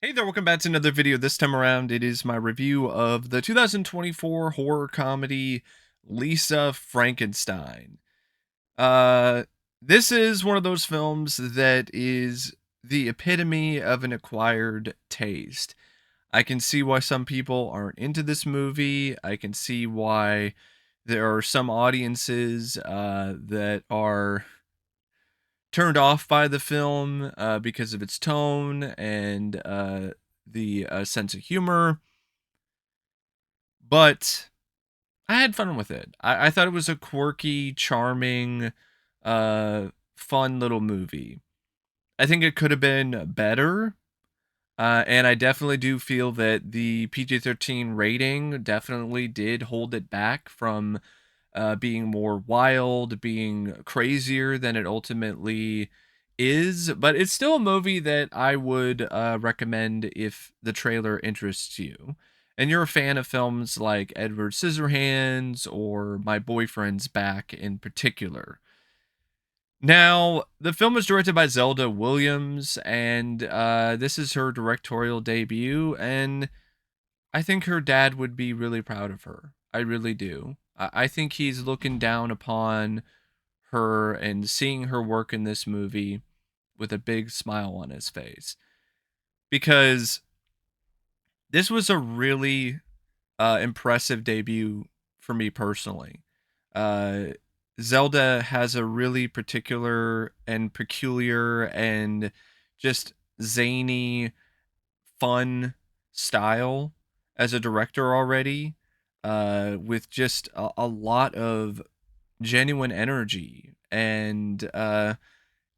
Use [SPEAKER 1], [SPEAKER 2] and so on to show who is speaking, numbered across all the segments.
[SPEAKER 1] Hey there, welcome back to another video. This time around, it is my review of the 2024 horror comedy Lisa Frankenstein. Uh, this is one of those films that is the epitome of an acquired taste. I can see why some people aren't into this movie. I can see why there are some audiences that are turned off by the film because of its tone and the sense of humor. But I had fun with it. I thought it was a quirky, charming, uh, fun little movie. I think it could have been better. And I definitely do feel that the PG-13 rating definitely did hold it back from being more wild, being crazier than it ultimately is. But it's still a movie that I would recommend if the trailer interests you. And you're a fan of films like Edward Scissorhands or My Boyfriend's Back in particular. Now, the film was directed by Zelda Williams, and this is her directorial debut. And I think her dad would be really proud of her. I really do. I think he's looking down upon her and seeing her work in this movie with a big smile on his face. Because this was a really impressive debut for me personally. Uh, Zelda has a really particular and peculiar and just zany, fun style as a director already, with just a lot of genuine energy. And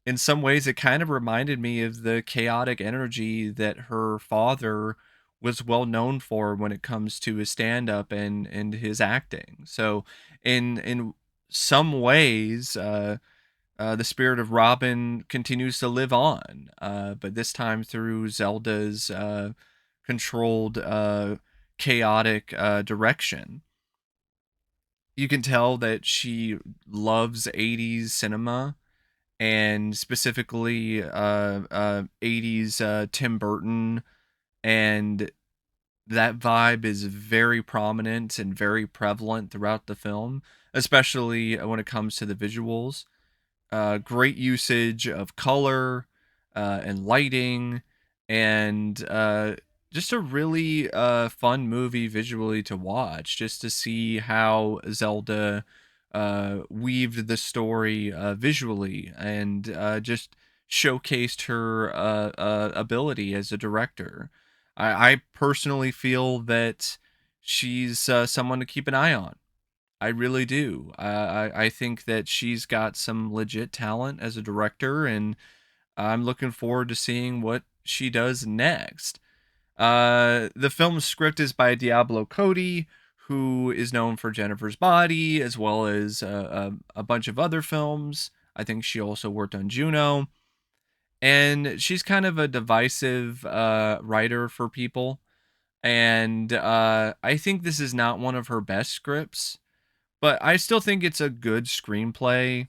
[SPEAKER 1] in some ways, it kind of reminded me of the chaotic energy that her father was well known for when it comes to his stand up and his acting. So, in some ways, the spirit of Robin continues to live on, but this time through Zelda's controlled, chaotic direction. You can tell that she loves 80s cinema and specifically 80s Tim Burton, and that vibe is very prominent and very prevalent throughout the film, especially when it comes to the visuals. Great usage of color and lighting, and just a really fun movie visually to watch, just to see how Zelda weaved the story visually and just showcased her ability as a director. I personally feel that she's someone to keep an eye on. I really do. I think that she's got some legit talent as a director, and I'm looking forward to seeing what she does next. The film's script is by Diablo Cody, who is known for Jennifer's Body, as well as a bunch of other films. I think she also worked on Juno. And she's kind of a divisive writer for people. And I think this is not one of her best scripts, but I still think it's a good screenplay.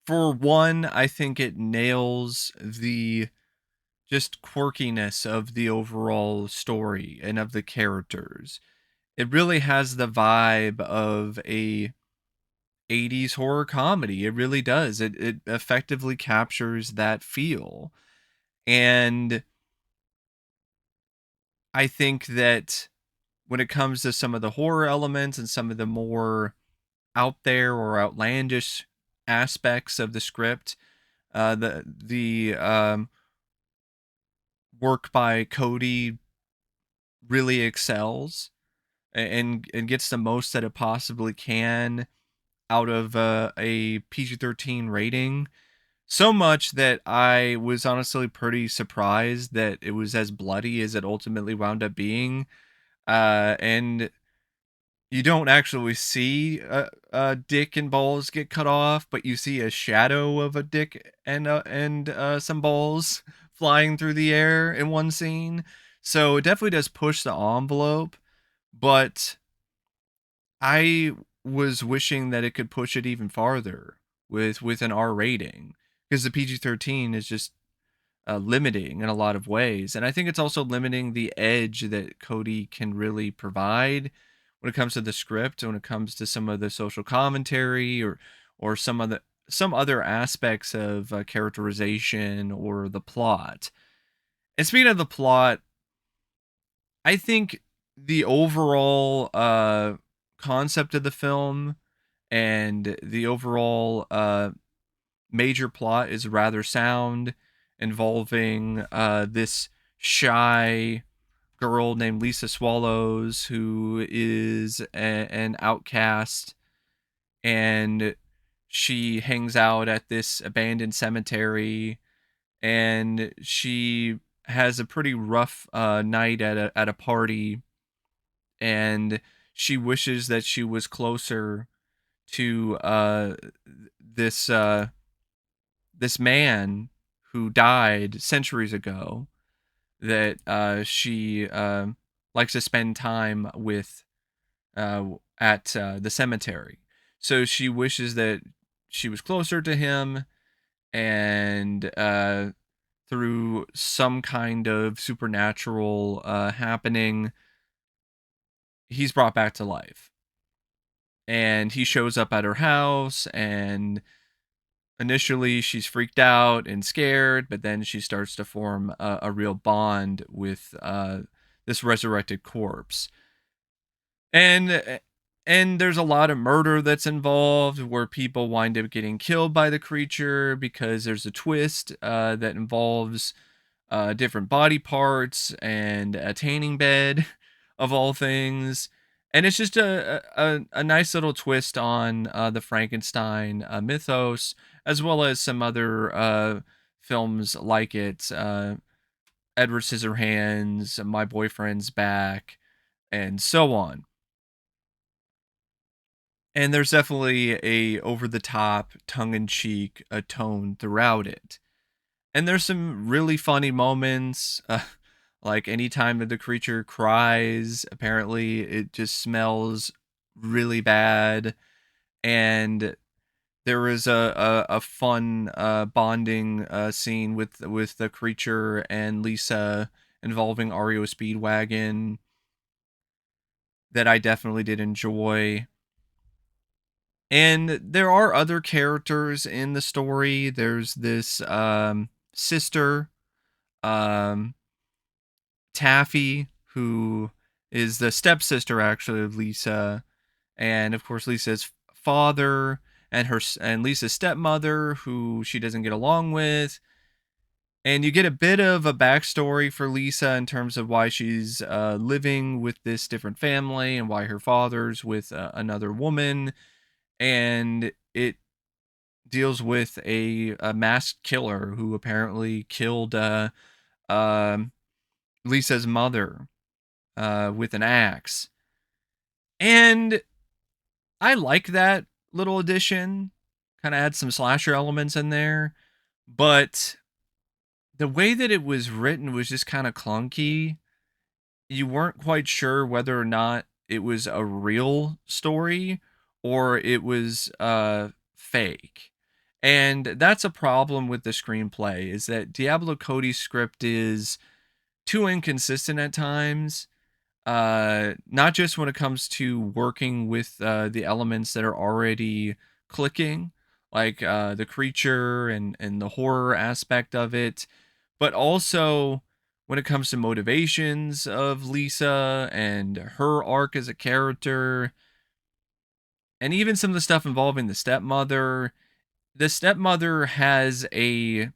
[SPEAKER 1] For one, I think it nails the just quirkiness of the overall story and of the characters. It really has the vibe of a 80s horror comedy. It really does. It effectively captures that feel. And I think that when it comes to some of the horror elements and some of the more out there or outlandish aspects of the script, the work by Cody really excels and gets the most that it possibly can out of a PG-13 rating. So much that I was honestly pretty surprised that it was as bloody as it ultimately wound up being. And you don't actually see a dick and balls get cut off, but you see a shadow of a dick and some balls flying through the air in one scene. So it definitely does push the envelope, but I was wishing that it could push it even farther with an R rating, because the PG-13 is just limiting in a lot of ways. And I think it's also limiting the edge that Cody can really provide when it comes to the script, when it comes to some of the social commentary or some other aspects of characterization or the plot. And speaking of the plot, I think the overall concept of the film and the overall major plot is rather sound, involving this shy girl named Lisa Swallows, who is an outcast, and she hangs out at this abandoned cemetery, and she has a pretty rough night at a party, and she wishes that she was closer to this this man who died centuries ago, that she likes to spend time with at the cemetery. So she wishes that she was closer to him, and through some kind of supernatural happening, he's brought back to life. And he shows up at her house, and initially she's freaked out and scared, but then she starts to form a real bond with this resurrected corpse. And there's a lot of murder that's involved, where people wind up getting killed by the creature, because there's a twist that involves different body parts and a tanning bed of all things. And it's just a nice little twist on the Frankenstein mythos, as well as some other films like it, Edward Scissorhands, My Boyfriend's Back, and so on. And there's definitely a over the top, tongue in cheek tone throughout it. And there's some really funny moments, like anytime that the creature cries, apparently it just smells really bad. And there was a fun bonding scene with the creature and Lisa, involving REO Speedwagon, that I definitely did enjoy. And there are other characters in the story. There's this sister, um, Taffy, who is the stepsister actually of Lisa, and of course Lisa's father, and Lisa's stepmother, who she doesn't get along with. And you get a bit of a backstory for Lisa in terms of why she's living with this different family, and why her father's with another woman. And it deals with a masked killer who apparently killed um Lisa's mother with an axe. And I like that little addition. Kind of had some slasher elements in there, but the way that it was written was just kind of clunky. You weren't quite sure whether or not it was a real story or it was fake. And that's a problem with the screenplay, is that Diablo Cody's script is too inconsistent at times. Not just when it comes to working with the elements that are already clicking, like the creature and the horror aspect of it, but also when it comes to motivations of Lisa and her arc as a character, and even some of the stuff involving the stepmother. The stepmother has a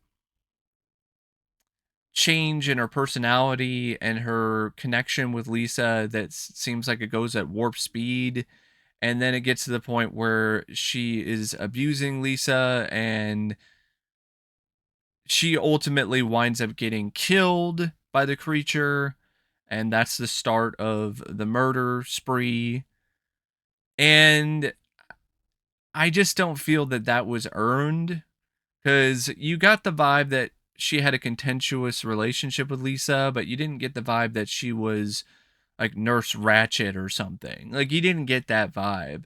[SPEAKER 1] change in her personality and her connection with Lisa that seems like it goes at warp speed. And then it gets to the point where she is abusing Lisa, and she ultimately winds up getting killed by the creature. And that's the start of the murder spree. And I just don't feel that that was earned, because you got the vibe that she had a contentious relationship with Lisa, but you didn't get the vibe that she was like Nurse Ratchet or something. Like, you didn't get that vibe.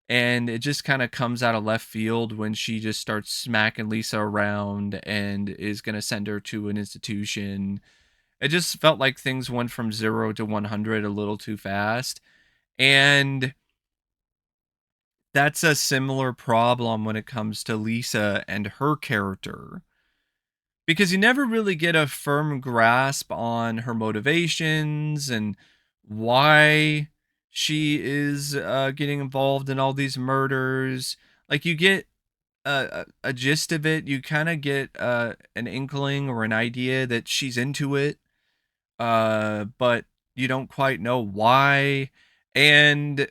[SPEAKER 1] And it just kind of comes out of left field when she just starts smacking Lisa around and is going to send her to an institution. It just felt like things went from 0 to 100 a little too fast. And that's a similar problem when it comes to Lisa and her character, because you never really get a firm grasp on her motivations and why she is getting involved in all these murders. Like, you get a gist of it. You kind of get an inkling or an idea that she's into it, but you don't quite know why. And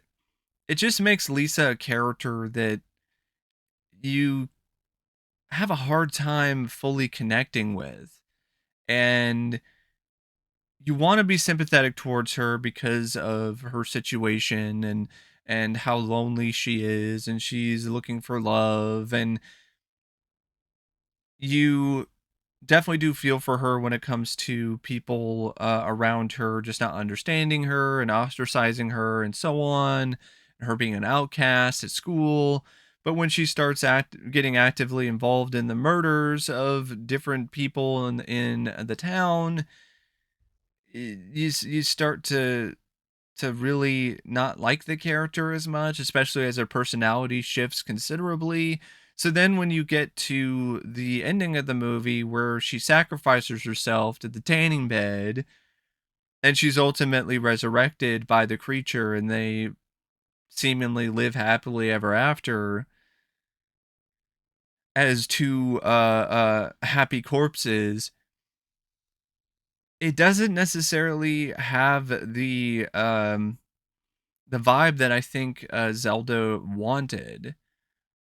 [SPEAKER 1] it just makes Lisa a character that you have a hard time fully connecting with. And you want to be sympathetic towards her because of her situation and how lonely she is, and she's looking for love, and you definitely do feel for her when it comes to people around her just not understanding her and ostracizing her and so on, and her being an outcast at school. But when she starts getting actively involved in the murders of different people in the town, you start to really not like the character as much, especially as her personality shifts considerably. So then when you get to the ending of the movie where she sacrifices herself to the tanning bed and she's ultimately resurrected by the creature and they seemingly live happily ever after as two happy corpses, it doesn't necessarily have the vibe that I think Zelda wanted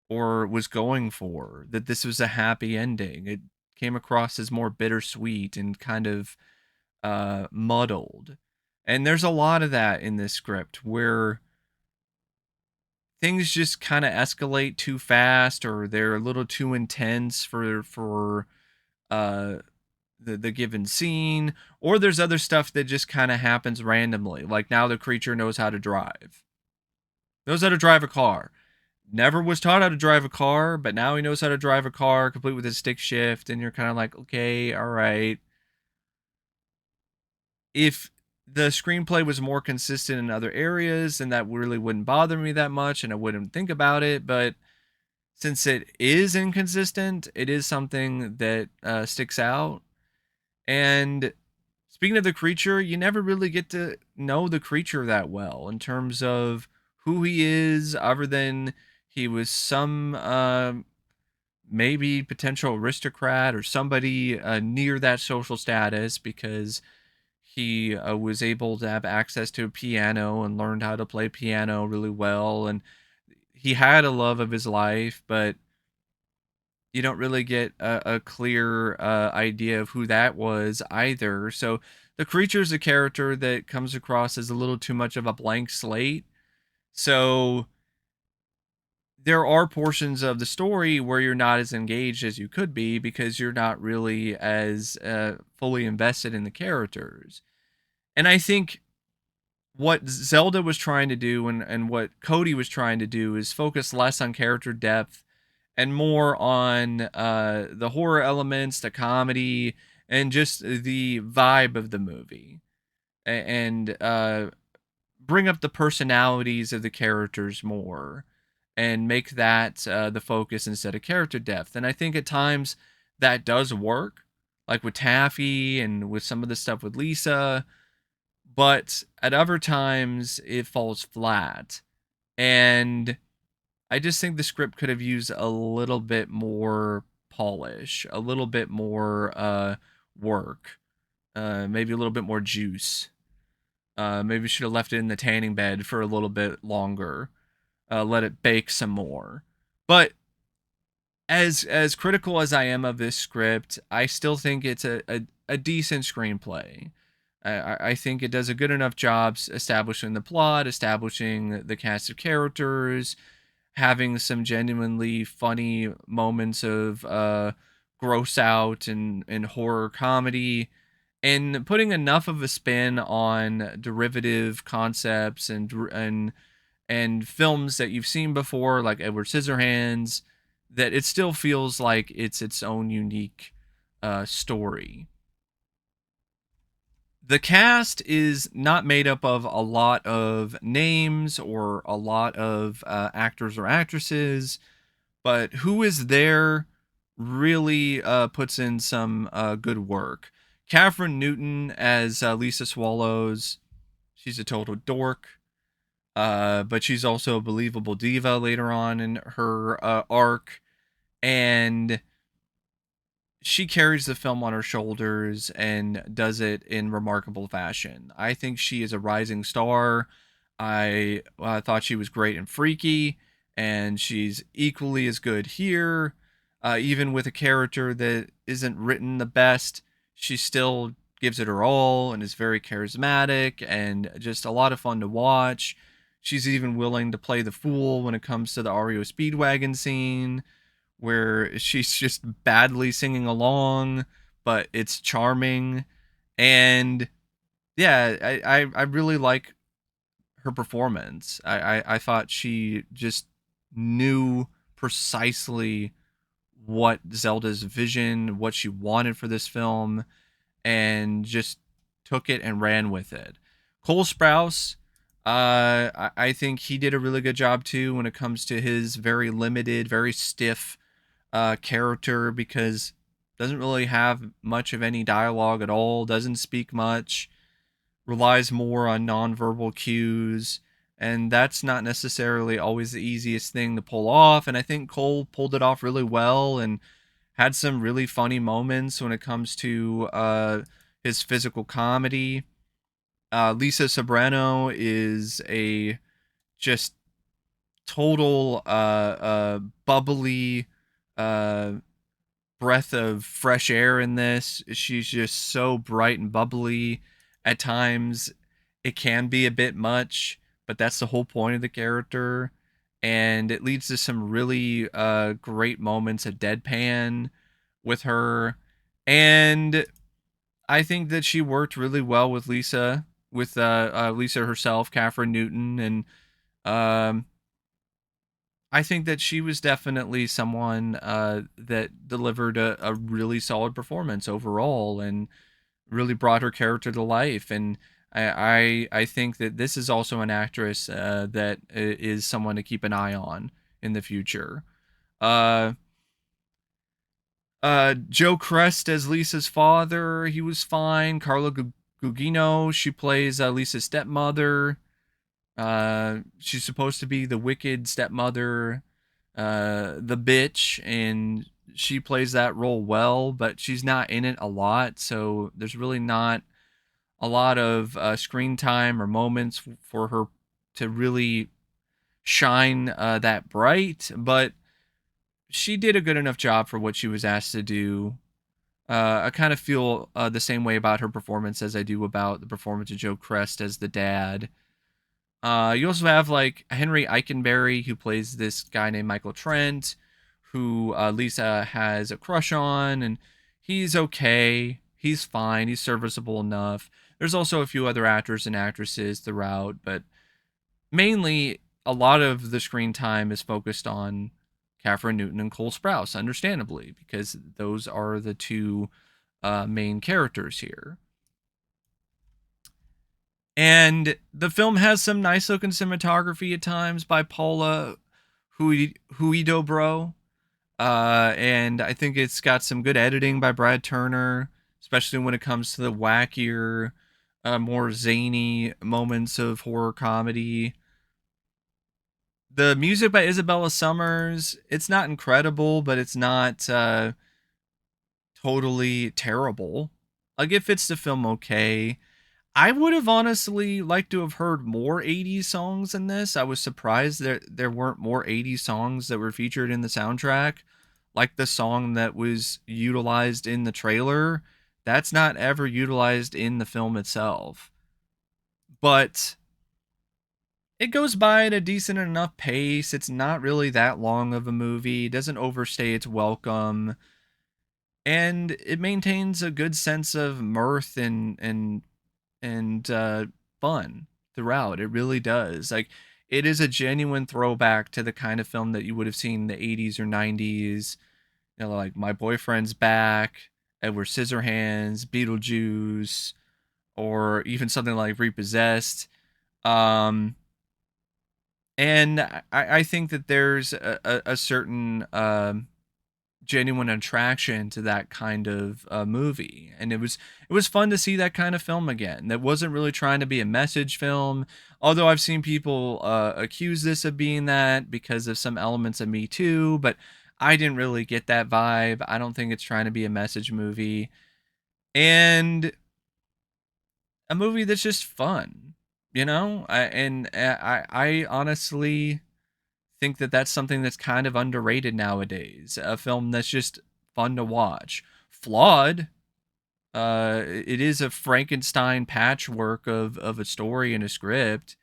[SPEAKER 1] or was going for, that this was a happy ending. It came across as more bittersweet and kind of muddled. And there's a lot of that in this script where things just kind of escalate too fast, or they're a little too intense for uh the given scene, or there's other stuff that just kind of happens randomly. Like, now the creature knows how to drive a car. Never was taught how to drive a car, but now he knows how to drive a car, complete with his stick shift, and you're kind of like, okay, all right. If the screenplay was more consistent in other areas, then that really wouldn't bother me that much, and I wouldn't think about it. But since it is inconsistent, it is something that sticks out. And speaking of the creature, you never really get to know the creature that well in terms of who he is, other than he was some maybe potential aristocrat or somebody near that social status, because he was able to have access to a piano and learned how to play piano really well. And he had a love of his life, but you don't really get a clear idea of who that was either. So the creature's a character that comes across as a little too much of a blank slate. So there are portions of the story where you're not as engaged as you could be because you're not really as fully invested in the characters. And I think what Zelda was trying to do, and what Cody was trying to do, is focus less on character depth and more on the horror elements, the comedy, and just the vibe of the movie, and bring up the personalities of the characters more and make that the focus instead of character depth. And I think at times that does work, like with Taffy and with some of the stuff with Lisa, but at other times it falls flat. And I just think the script could have used a little bit more polish, a little bit more work, maybe a little bit more juice. Maybe should have left it in the tanning bed for a little bit longer. Let it bake some more. But as critical as I am of this script, I still think it's a decent screenplay. I think it does a good enough job establishing the plot, establishing the cast of characters, having some genuinely funny moments of gross out and horror comedy, and putting enough of a spin on derivative concepts and and films that you've seen before, like Edward Scissorhands, that it still feels like it's its own unique story. The cast is not made up of a lot of names or a lot of actors or actresses, but who is there really puts in some good work. Kathryn Newton as Lisa Swallows, she's a total dork, but she's also a believable diva later on in her arc, and she carries the film on her shoulders and does it in remarkable fashion. I think she is a rising star. I thought she was great and freaky, and she's equally as good here. Even with a character that isn't written the best, she still gives it her all and is very charismatic and just a lot of fun to watch. She's even willing to play the fool when it comes to the REO Speedwagon scene where she's just badly singing along, but it's charming. And yeah, I really like her performance. I thought she just knew precisely what Zelda's vision, what she wanted for this film, and just took it and ran with it. Cole Sprouse, I think he did a really good job too when it comes to his very limited, very stiff character because doesn't really have much of any dialogue at all, doesn't speak much, relies more on nonverbal cues, and that's not necessarily always the easiest thing to pull off. And I think Cole pulled it off really well and had some really funny moments when it comes to his physical comedy. Liza Soberano is a just total bubbly uh, breath of fresh air in this. She's just so bright and bubbly. At times, it can be a bit much, but that's the whole point of the character. And it leads to some really great moments of deadpan with her. And I think that she worked really well with Lisa, with Lisa herself, Kathryn Newton. And um, I think that she was definitely someone that delivered a really solid performance overall and really brought her character to life. And I think that this is also an actress that is someone to keep an eye on in the future. Uh, Joe Chrest as Lisa's father, he was fine. Carla Gugino, she plays Lisa's stepmother. She's supposed to be the wicked stepmother, the bitch, and she plays that role well, but she's not in it a lot, so there's really not a lot of screen time or moments for her to really shine that bright, but she did a good enough job for what she was asked to do. I kind of feel the same way about her performance as I do about the performance of Joe Chrest as the dad. You also have like Henry Eikenberry, who plays this guy named Michael Trent, who Lisa has a crush on, and he's okay. He's fine. He's serviceable enough. There's also a few other actors and actresses throughout, but mainly a lot of the screen time is focused on Kathryn Newton and Cole Sprouse, understandably, because those are the two main characters here. And the film has some nice looking cinematography at times by Paula Huidobro. And I think it's got some good editing by Brad Turner, especially when it comes to the wackier, more zany moments of horror comedy. The music by Isabella Summers, it's not incredible, but it's not totally terrible. Like it fits the film okay. I would have honestly liked to have heard more 80s songs in this. I was surprised that there weren't more 80s songs that were featured in the soundtrack, like the song that was utilized in the trailer. That's not ever utilized in the film itself. But it goes by at a decent enough pace. It's not really that long of a movie. It doesn't overstay its welcome. And it maintains a good sense of mirth and fun throughout. It really does. Like it is a genuine throwback to the kind of film that you would have seen in the 80s or 90s. You know, like My Boyfriend's Back, Edward Scissorhands, Beetlejuice, or even something like Repossessed. Um, and I think that there's a certain genuine attraction to that kind of movie, and it was fun to see that kind of film again. That wasn't really trying to be a message film, although I've seen people accuse this of being that because of some elements of Me Too, but I didn't really get that vibe. I don't think it's trying to be a message movie, and a movie that's just fun, you know. I honestly think that that's something that's kind of underrated nowadays. A film that's just fun to watch. Flawed. It is a Frankenstein patchwork of a story and a script.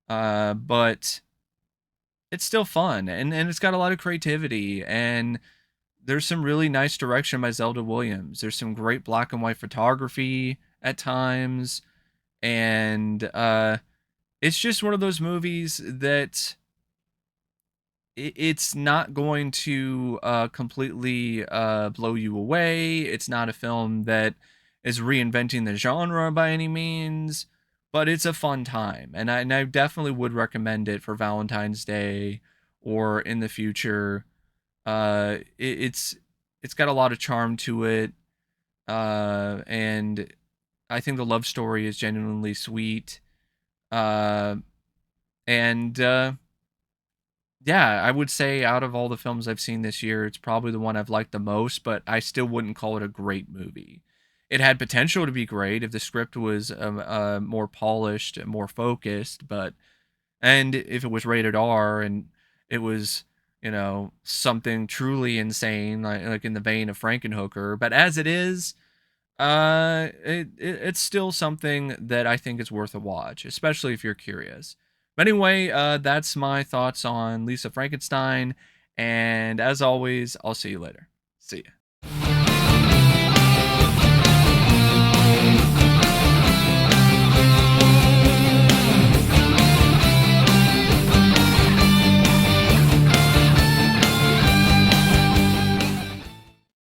[SPEAKER 1] But it's still fun, and it's got a lot of creativity, and there's some really nice direction by Zelda Williams. There's some great black and white photography at times, and it's just one of those movies that it's not going to completely blow you away. It's not a film that is reinventing the genre by any means, but it's a fun time, and I definitely would recommend it for Valentine's Day or in the future. It's got a lot of charm to it, and I think the love story is genuinely sweet. Uh, and Yeah, I would say out of all the films I've seen this year, it's probably the one I've liked the most, but I still wouldn't call it a great movie. It had potential to be great if the script was more polished and more focused, but and if it was rated R and it was, something truly insane, like in the vein of Frankenhooker. But as it is, it's still something that I think is worth a watch, especially if you're curious. But anyway, that's my thoughts on Lisa Frankenstein, and as always, I'll see you later. See ya.